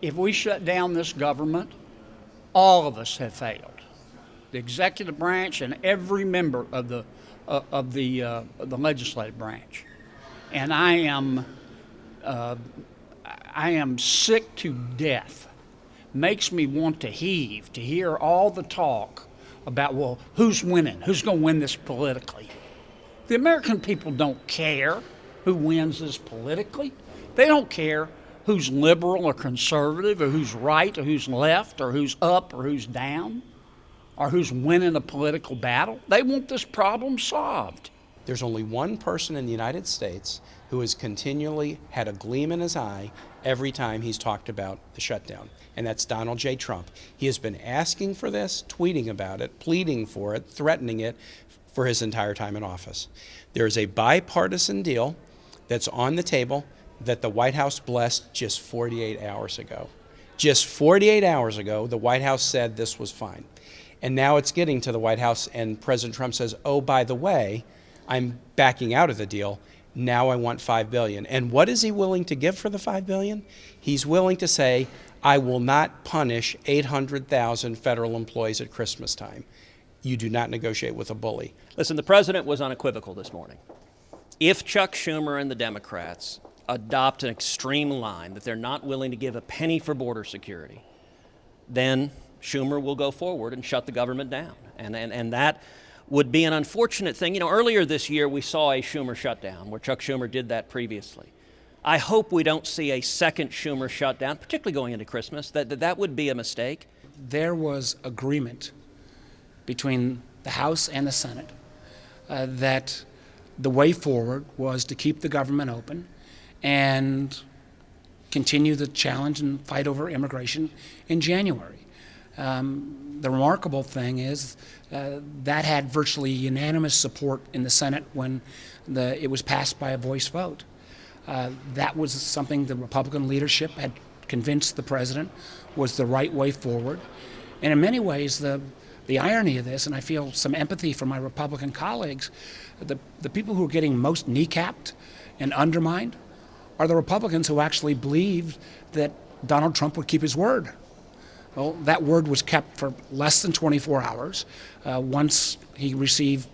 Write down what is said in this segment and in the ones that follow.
If we shut down this government, all of us have failed. The executive branch and every member of the legislative branch. And I am sick to death. Makes me want to heave to hear all the talk about, well, who's winning? Who's going to win this politically? The American people don't care who wins this politically. They don't care who's liberal or conservative or who's right or who's left or who's up or who's down or who's winning a political battle. They want this problem solved. There's only one person in the United States who has continually had a gleam in his eye every time he's talked about the shutdown, and that's Donald J. Trump. He has been asking for this, tweeting about it, pleading for it, threatening it for his entire time in office. There is a bipartisan deal that's on the table that the White House blessed just 48 hours ago. Just 48 hours ago, the White House said this was fine. And now it's getting to the White House, and President Trump says, oh, by the way, I'm backing out of the deal. Now I want $5 billion. And what is he willing to give for the $5 billion? He's willing to say, I will not punish 800,000 federal employees at Christmas time. You do not negotiate with a bully. Listen, the president was unequivocal this morning. If Chuck Schumer and the Democrats adopt an extreme line that they're not willing to give a penny for border security, then Schumer will go forward and shut the government down. And that would be an unfortunate thing. You know, earlier this year we saw a Schumer shutdown where Chuck Schumer did that previously. I hope we don't see a second Schumer shutdown, particularly going into Christmas. That would be a mistake. There was agreement between the House and the Senate that the way forward was to keep the government open and continue the challenge and fight over immigration in January. The remarkable thing is that had virtually unanimous support in the Senate when it was passed by a voice vote. That was something the Republican leadership had convinced the president was the right way forward. And in many ways, the irony of this, and I feel some empathy for my Republican colleagues, the people who are getting most kneecapped and undermined are the Republicans who actually believed that Donald Trump would keep his word. Well, that word was kept for less than 24 hours. Once he received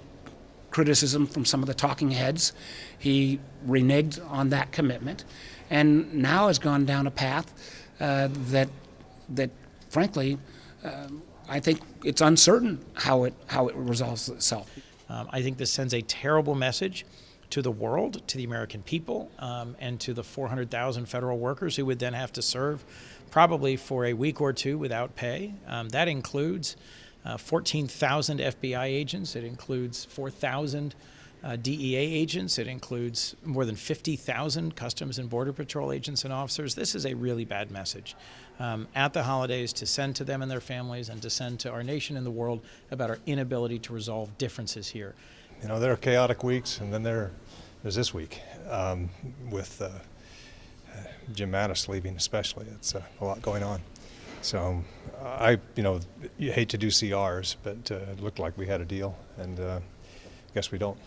criticism from some of the talking heads, he reneged on that commitment, and now has gone down a path that frankly, I think it's uncertain how it resolves itself. I think this sends a terrible message to the world, to the American people, and to the 400,000 federal workers who would then have to serve probably for a week or two without pay. That includes 14,000 FBI agents. It includes 4,000 DEA agents. It includes more than 50,000 Customs and Border Patrol agents and officers. This is a really bad message at the holidays to send to them and their families and to send to our nation and the world about our inability to resolve differences here. You know, there are chaotic weeks, and then there's this week with Jim Mattis leaving especially. It's a lot going on. So you hate to do CRs, but it looked like we had a deal, and I guess we don't.